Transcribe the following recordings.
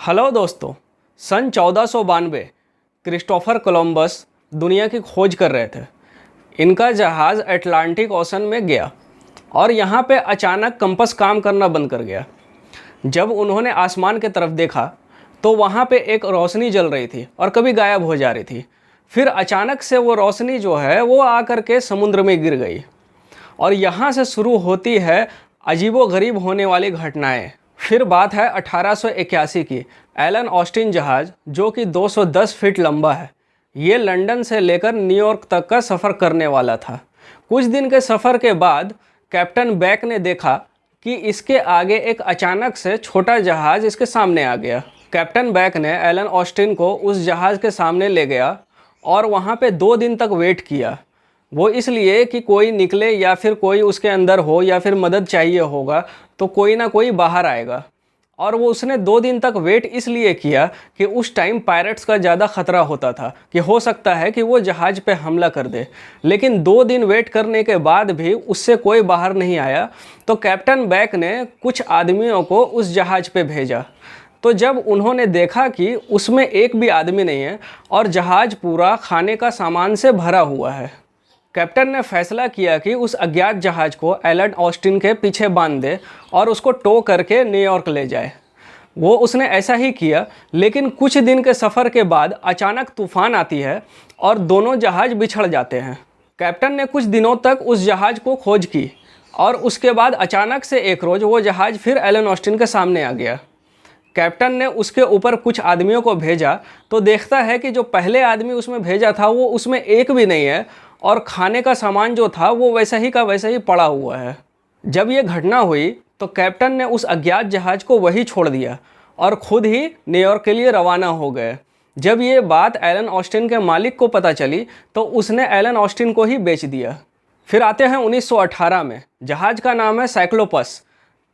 Hello दोस्तों, सन 1492 Christopher Columbus दुनिया की खोज कर रहे थे। इनका जहाज़ अटलांटिक ओशन में गया और यहाँ पे अचानक कंपास काम करना बंद कर गया। जब उन्होंने आसमान की तरफ देखा तो वहाँ पे एक रोशनी जल रही थी और कभी गायब हो जा रही थी। फिर अचानक से वो रोशनी जो है वो आकर के समुद्र में गिर गई और यहाँ से शुरू होती है अजीबोगरीब होने वाली घटनाएं। फिर बात है 1881 की। एलन ऑस्टिन जहाज़ जो कि 210 फीट लंबा है, ये लंदन से लेकर न्यूयॉर्क तक का सफ़र करने वाला था। कुछ दिन के सफ़र के बाद कैप्टन बैक ने देखा कि इसके आगे एक अचानक से छोटा जहाज़ इसके सामने आ गया। कैप्टन बैक ने एलन ऑस्टिन को उस जहाज़ के सामने ले गया और वहाँ पे 2 दिन तक वेट किया। वो इसलिए कि कोई निकले या फिर कोई उसके अंदर हो या फिर मदद चाहिए होगा तो कोई ना कोई बाहर आएगा। और वो उसने 2 दिन तक वेट इसलिए किया कि उस टाइम पायरेट्स का ज़्यादा ख़तरा होता था कि हो सकता है कि वो जहाज़ पे हमला कर दे। लेकिन 2 दिन वेट करने के बाद भी उससे कोई बाहर नहीं आया तो कैप्टन बैक ने कुछ आदमियों को उस जहाज़ पे भेजा। तो जब उन्होंने देखा कि उसमें एक भी आदमी नहीं है और जहाज़ पूरा खाने का सामान से भरा हुआ है, कैप्टन ने फैसला किया कि उस अज्ञात जहाज़ को एलन ऑस्टिन के पीछे बांध दे और उसको टो करके न्यूयॉर्क ले जाए। वो उसने ऐसा ही किया, लेकिन कुछ दिन के सफ़र के बाद अचानक तूफान आती है और दोनों जहाज़ बिछड़ जाते हैं। कैप्टन ने कुछ दिनों तक उस जहाज़ को खोज की और उसके बाद अचानक से एक रोज़ वो जहाज़ फिर एलन ऑस्टिन के सामने आ गया। कैप्टन ने उसके ऊपर कुछ आदमियों को भेजा तो देखता है कि जो पहले आदमी उसमें भेजा था वो उसमें एक भी नहीं है और खाने का सामान जो था वो वैसा ही का वैसा ही पड़ा हुआ है। जब ये घटना हुई तो कैप्टन ने उस अज्ञात जहाज़ को वहीं छोड़ दिया और ख़ुद ही न्यूयॉर्क के लिए रवाना हो गए। जब ये बात एलन ऑस्टिन के मालिक को पता चली तो उसने एलन ऑस्टिन को ही बेच दिया। फिर आते हैं 1918 में। जहाज़ का नाम है साइक्लोपस।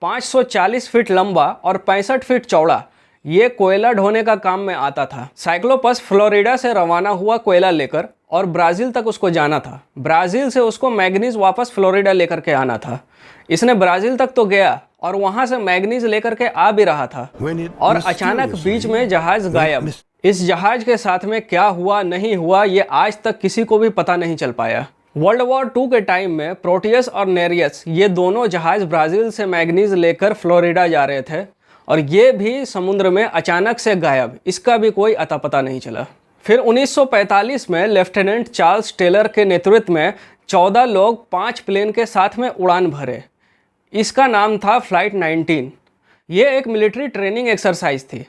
540 फीट लंबा और 65 फीट चौड़ा ये कोयला ढोने का काम में आता था। साइक्लोपस फ्लोरिडा से रवाना हुआ कोयला लेकर और ब्राज़ील तक उसको जाना था। ब्राज़ील से उसको मैग्नीज वापस फ्लोरिडा लेकर के आना था। इसने ब्राज़ील तक तो गया और वहाँ से मैग्नीज लेकर के आ भी रहा था और अचानक बीच में जहाज़ गायब। इस जहाज़ के साथ में क्या हुआ नहीं हुआ ये आज तक किसी को भी पता नहीं चल पाया। वर्ल्ड वॉर 2 के टाइम में प्रोटियस और नेरियस ये दोनों जहाज़ ब्राज़ील से मैग्नीज लेकर फ्लोरिडा जा रहे थे और ये भी समुद्र में अचानक से गायब। इसका भी कोई अता पता नहीं चला। फिर 1945 में लेफ्टिनेंट चार्ल्स टेलर के नेतृत्व में 14 लोग 5 प्लेन के साथ में उड़ान भरे। इसका नाम था फ्लाइट 19। ये एक मिलिट्री ट्रेनिंग एक्सरसाइज थी।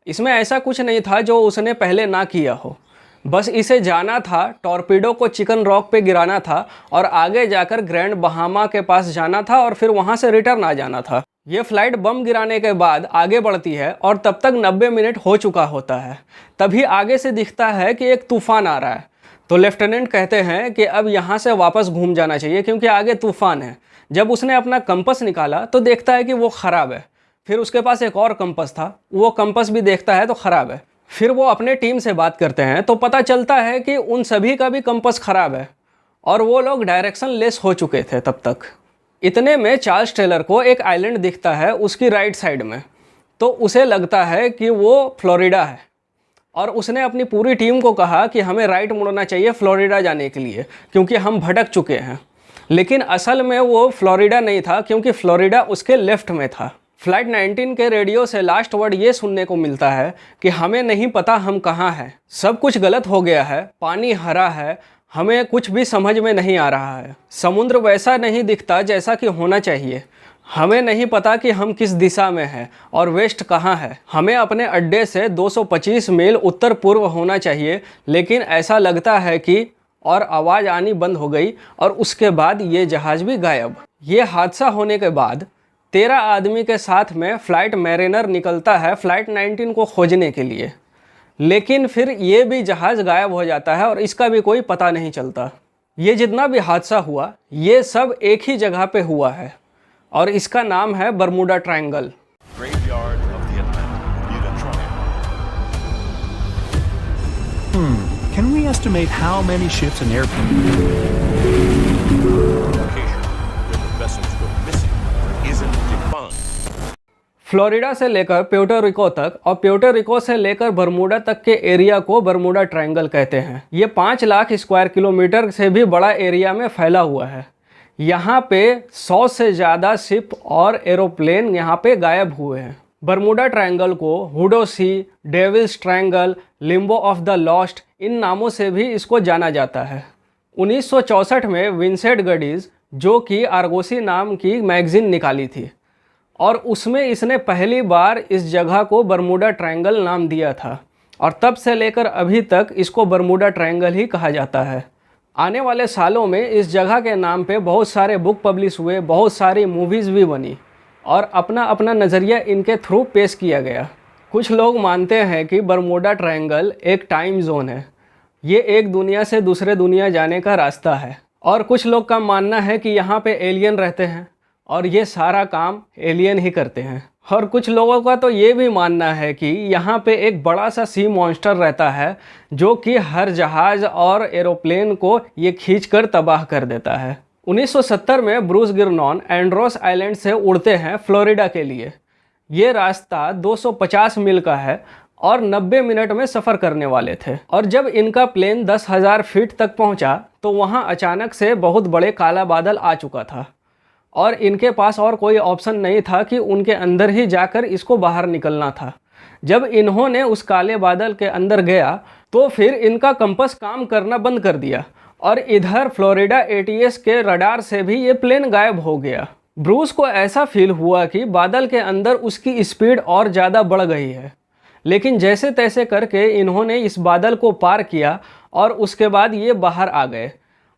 इसमें ऐसा कुछ नहीं था जो उसने पहले ना किया हो। बस इसे जाना था, टॉर्पीडो को चिकन रॉक पे गिराना था और आगे जाकर ग्रैंड बहामा के पास जाना था और फिर वहाँ से रिटर्न आ जाना था। ये फ्लाइट बम गिराने के बाद आगे बढ़ती है और तब तक 90 मिनट हो चुका होता है। तभी आगे से दिखता है कि एक तूफ़ान आ रहा है तो लेफ्टिनेंट कहते हैं कि अब यहाँ से वापस घूम जाना चाहिए क्योंकि आगे तूफ़ान है। जब उसने अपना कंपास निकाला तो देखता है कि वो ख़राब है। फिर उसके पास एक और कंपास था, वो कंपास भी देखता है तो ख़राब है। फिर वो अपने टीम से बात करते हैं तो पता चलता है कि उन सभी का भी कंपास ख़राब है और वो लोग डायरेक्शन लेस हो चुके थे तब तक। इतने में चार्ल्स टेलर को एक आइलैंड दिखता है उसकी राइट साइड में, तो उसे लगता है कि वो फ्लोरिडा है और उसने अपनी पूरी टीम को कहा कि हमें राइट मुड़ना चाहिए फ्लोरिडा जाने के लिए क्योंकि हम भटक चुके हैं। लेकिन असल में वो फ्लोरिडा नहीं था क्योंकि फ्लोरिडा उसके लेफ्ट में था। फ्लाइट 19 के रेडियो से लास्ट वर्ड ये सुनने को मिलता है कि हमें नहीं पता हम कहाँ हैं, सब कुछ गलत हो गया है, पानी हरा है, हमें कुछ भी समझ में नहीं आ रहा है, समुद्र वैसा नहीं दिखता जैसा कि होना चाहिए, हमें नहीं पता कि हम किस दिशा में हैं और वेस्ट कहाँ है, हमें अपने अड्डे से 225 मील उत्तर पूर्व होना चाहिए लेकिन ऐसा लगता है कि, और आवाज़ आनी बंद हो गई और उसके बाद ये जहाज़ भी गायब। ये हादसा होने के बाद 13 आदमी के साथ में फ़्लाइट मैरिनर निकलता है फ़्लाइट 19 को खोजने के लिए, लेकिन फिर ये भी जहाज़ गायब हो जाता है और इसका भी कोई पता नहीं चलता। ये जितना भी हादसा हुआ ये सब एक ही जगह पे हुआ है और इसका नाम है Bermuda triangle. Can we estimate how many ships and airplanes? Florida से लेकर प्यूर्टो रिको तक और प्यूर्टो रिको से लेकर बरमूडा तक के एरिया को बरमूडा ट्रायंगल कहते हैं। ये 5 लाख स्क्वायर किलोमीटर से भी बड़ा एरिया में फैला हुआ है। यहाँ पे 100 से ज़्यादा शिप और एरोप्लेन यहाँ पे गायब हुए हैं। बरमूडा ट्रायंगल को hoodoo sea, devil's triangle, limbo of the lost इन नामों से भी इसको जाना जाता है। 1964 में विंसेंट गडीज, जो कि आर्गोसी नाम की मैगजीन निकाली थी, और उसमें इसने पहली बार इस जगह को बरमूडा ट्रायंगल नाम दिया था, और तब से लेकर अभी तक इसको बरमूडा ट्रायंगल ही कहा जाता है। आने वाले सालों में इस जगह के नाम पे बहुत सारे बुक पब्लिश हुए, बहुत सारी मूवीज़ भी बनी और अपना अपना नज़रिया इनके थ्रू पेश किया गया। कुछ लोग मानते हैं कि बरमूडा ट्रायंगल एक टाइम जोन है, ये एक दुनिया से दूसरे दुनिया जाने का रास्ता है, और कुछ लोग का मानना है कि यहाँ पे एलियन रहते हैं और ये सारा काम एलियन ही करते हैं। और कुछ लोगों का तो ये भी मानना है कि यहाँ पे एक बड़ा सा सी मॉन्स्टर रहता है जो कि हर जहाज़ और एरोप्लेन को ये खींचकर तबाह कर देता है। 1970 में ब्रूस गिरनॉन एंड्रोस आइलैंड से उड़ते हैं फ्लोरिडा के लिए। ये रास्ता 250 मील का है और 90 मिनट में सफ़र करने वाले थे, और जब इनका प्लेन 10,000 फीट तक पहुंचा तो वहां अचानक से बहुत बड़े काला बादल आ चुका था, और इनके पास और कोई ऑप्शन नहीं था कि उनके अंदर ही जाकर इसको बाहर निकलना था। जब इन्होंने उस काले बादल के अंदर गया तो फिर इनका कंपास काम करना बंद कर दिया, और इधर फ्लोरिडा एटीएस के रडार से भी ये प्लेन गायब हो गया। ब्रूस को ऐसा फील हुआ कि बादल के अंदर उसकी स्पीड और ज़्यादा बढ़ गई है, लेकिन जैसे तैसे करके इन्होंने इस बादल को पार किया और उसके बाद ये बाहर आ गए।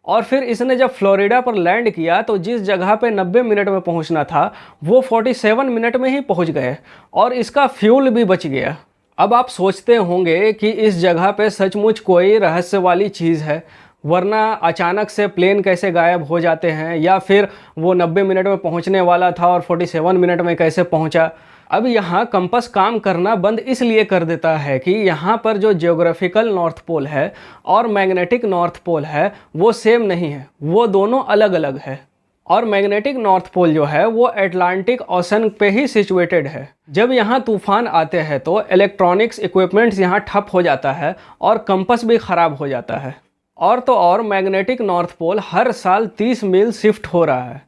और फिर इसने जब फ्लोरिडा पर लैंड किया तो जिस जगह पे 90 मिनट में पहुंचना था वो 47 मिनट में ही पहुंच गए, और इसका फ्यूल भी बच गया। अब आप सोचते होंगे कि इस जगह पे सचमुच कोई रहस्य वाली चीज़ है, वरना अचानक से प्लेन कैसे गायब हो जाते हैं, या फिर वो 90 मिनट में पहुंचने वाला था और 47 मिनट में कैसे पहुंचा। अब यहाँ कंपास काम करना बंद इसलिए कर देता है कि यहाँ पर जो जियोग्राफिकल नॉर्थ पोल है और मैग्नेटिक नॉर्थ पोल है वो सेम नहीं है, वो दोनों अलग अलग है। और मैग्नेटिक नॉर्थ पोल जो है वो अटलांटिक ओशन पे ही सिचुएटेड है। जब यहाँ तूफान आते हैं तो इलेक्ट्रॉनिक्स इक्विपमेंट्स यहाँ ठप हो जाता है और कंपास भी ख़राब हो जाता है। और तो और मैग्नेटिक नॉर्थ पोल हर साल 30 मील शिफ्ट हो रहा है।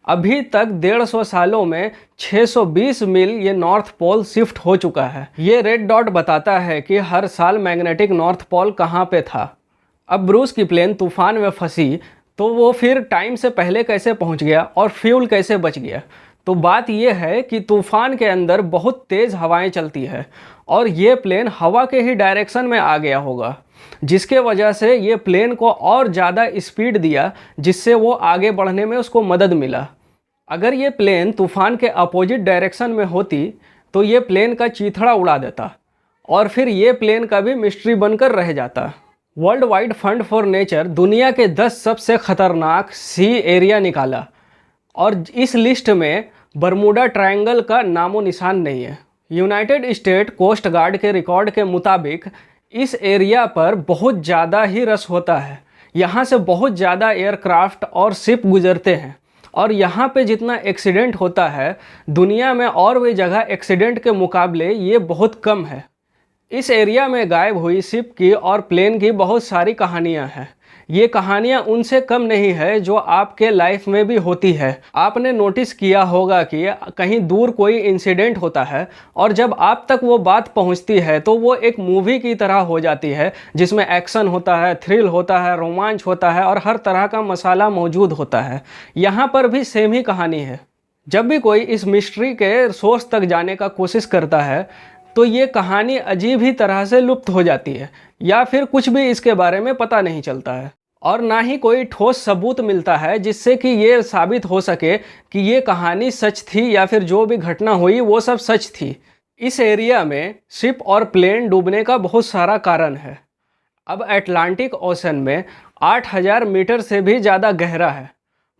अभी तक 150 सालों में 620 मील ये नॉर्थ पोल शिफ्ट हो चुका है। ये रेड डॉट बताता है कि हर साल मैग्नेटिक नॉर्थ पोल कहाँ पे था। अब ब्रूस की प्लेन तूफान में फंसी तो वो फिर टाइम से पहले कैसे पहुंच गया और फ्यूल कैसे बच गया। तो बात यह है कि तूफान के अंदर बहुत तेज़ हवाएं चलती है और ये प्लेन हवा के ही डायरेक्शन में आ गया होगा, जिसके वजह से ये प्लेन को और ज़्यादा स्पीड दिया, जिससे वो आगे बढ़ने में उसको मदद मिला। अगर ये प्लेन तूफान के अपोजिट डायरेक्शन में होती तो ये प्लेन का चीथड़ा उड़ा देता और फिर ये प्लेन का भी मिस्ट्री बनकर रह जाता। World wide fund for nature दुनिया के 10 सबसे खतरनाक सी एरिया निकाला और इस लिस्ट में बरमूडा ट्रायंगल का नामो निशान नहीं है। यूनाइटेड स्टेट कोस्ट गार्ड के रिकॉर्ड के मुताबिक इस एरिया पर बहुत ज़्यादा ही रश होता है। यहाँ से बहुत ज़्यादा एयरक्राफ्ट और शिप गुजरते हैं और यहाँ पे जितना एक्सीडेंट होता है दुनिया में और भी जगह एक्सीडेंट के मुकाबले ये बहुत कम है। इस एरिया में गायब हुई शिप की और प्लेन की बहुत सारी कहानियाँ हैं। ये कहानियाँ उनसे कम नहीं है जो आपके लाइफ में भी होती है। आपने नोटिस किया होगा कि कहीं दूर कोई इंसिडेंट होता है और जब आप तक वो बात पहुंचती है तो वो एक मूवी की तरह हो जाती है, जिसमें एक्शन होता है, थ्रिल होता है, रोमांच होता है और हर तरह का मसाला मौजूद होता है। यहाँ पर भी सेम ही कहानी है। जब भी कोई इस मिस्ट्री के सोर्स तक जाने का कोशिश करता है तो ये कहानी अजीब ही तरह से लुप्त हो जाती है या फिर कुछ भी इसके बारे में पता नहीं चलता है और ना ही कोई ठोस सबूत मिलता है जिससे कि ये साबित हो सके कि ये कहानी सच थी या फिर जो भी घटना हुई वो सब सच थी। इस एरिया में शिप और प्लेन डूबने का बहुत सारा कारण है। अब अटलांटिक ओशन में 8000 मीटर से भी ज़्यादा गहरा है।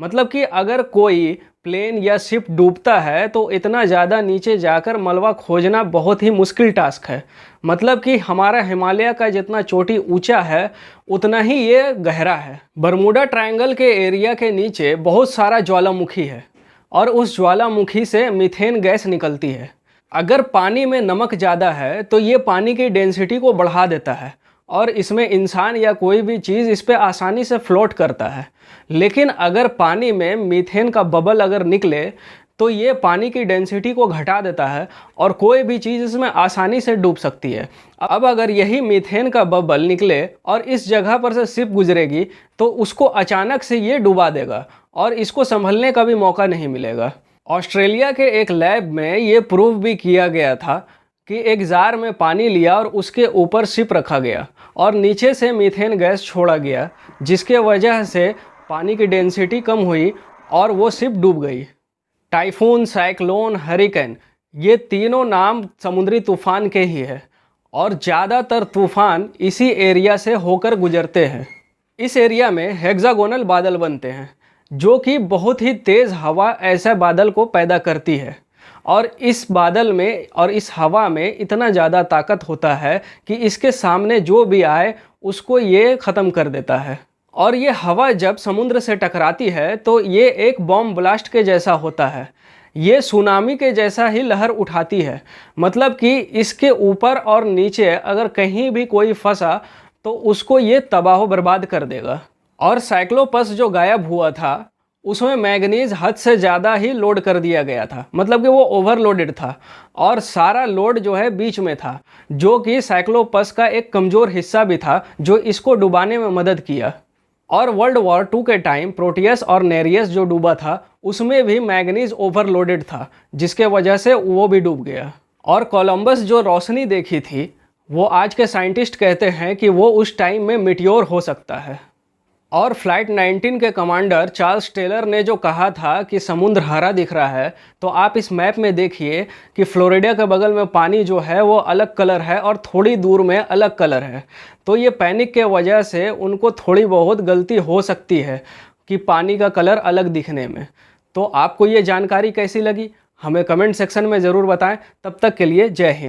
मतलब कि अगर कोई प्लेन या शिप डूबता है तो इतना ज़्यादा नीचे जाकर मलबा खोजना बहुत ही मुश्किल टास्क है। मतलब कि हमारा हिमालय का जितना चोटी ऊंचा है उतना ही ये गहरा है। बरमूडा ट्रायंगल के एरिया के नीचे बहुत सारा ज्वालामुखी है और उस ज्वालामुखी से मीथेन गैस निकलती है। अगर पानी में नमक ज़्यादा है तो ये पानी की डेंसिटी को बढ़ा देता है और इसमें इंसान या कोई भी चीज़ इस पे आसानी से फ्लोट करता है। लेकिन अगर पानी में मीथेन का बबल अगर निकले तो ये पानी की डेंसिटी को घटा देता है और कोई भी चीज़ इसमें आसानी से डूब सकती है। अब अगर यही मीथेन का बबल निकले और इस जगह पर से शिप गुजरेगी तो उसको अचानक से ये डुबा देगा और इसको संभलने का भी मौका नहीं मिलेगा। ऑस्ट्रेलिया के एक लैब में ये प्रूव भी किया गया था कि एक जार में पानी लिया और उसके ऊपर शिप रखा गया और नीचे से मीथेन गैस छोड़ा गया, जिसके वजह से पानी की डेंसिटी कम हुई और वो शिप डूब गई। टाइफून, साइक्लोन, हरिकेन, ये तीनों नाम समुद्री तूफान के ही है और ज़्यादातर तूफान इसी एरिया से होकर गुजरते हैं। इस एरिया में हेक्सागोनल बादल बनते हैं जो कि बहुत ही तेज़ हवा ऐसे बादल को पैदा करती है और इस बादल में और इस हवा में इतना ज़्यादा ताकत होता है कि इसके सामने जो भी आए उसको ये ख़त्म कर देता है। और ये हवा जब समुद्र से टकराती है तो ये एक बॉम्ब ब्लास्ट के जैसा होता है, ये सुनामी के जैसा ही लहर उठाती है। मतलब कि इसके ऊपर और नीचे अगर कहीं भी कोई फंसा तो उसको ये तबाह बर्बाद कर देगा। और साइक्लोपस जो गायब हुआ था उसमें मैग्नीज हद से ज़्यादा ही लोड कर दिया गया था, मतलब कि वो ओवरलोडेड था और सारा लोड जो है बीच में था, जो कि साइक्लोपस का एक कमज़ोर हिस्सा भी था जो इसको डुबाने में मदद किया। और वर्ल्ड वॉर 2 के टाइम प्रोटियस और नेरियस जो डूबा था उसमें भी मैग्नीज ओवरलोडेड था, जिसके वजह से वो भी डूब गया। और कोलंबस जो रोशनी देखी थी वो आज के साइंटिस्ट कहते हैं कि वो उस टाइम में मिटियोर हो सकता है। और फ्लाइट 19 के कमांडर चार्ल्स टेलर ने जो कहा था कि समुद्र हरा दिख रहा है, तो आप इस मैप में देखिए कि फ्लोरिडा के बगल में पानी जो है वो अलग कलर है और थोड़ी दूर में अलग कलर है। तो ये पैनिक के वजह से उनको थोड़ी बहुत गलती हो सकती है कि पानी का कलर अलग दिखने में। तो आपको ये जानकारी कैसी लगी हमें कमेंट सेक्शन में ज़रूर बताएं। तब तक के लिए जय हिंद।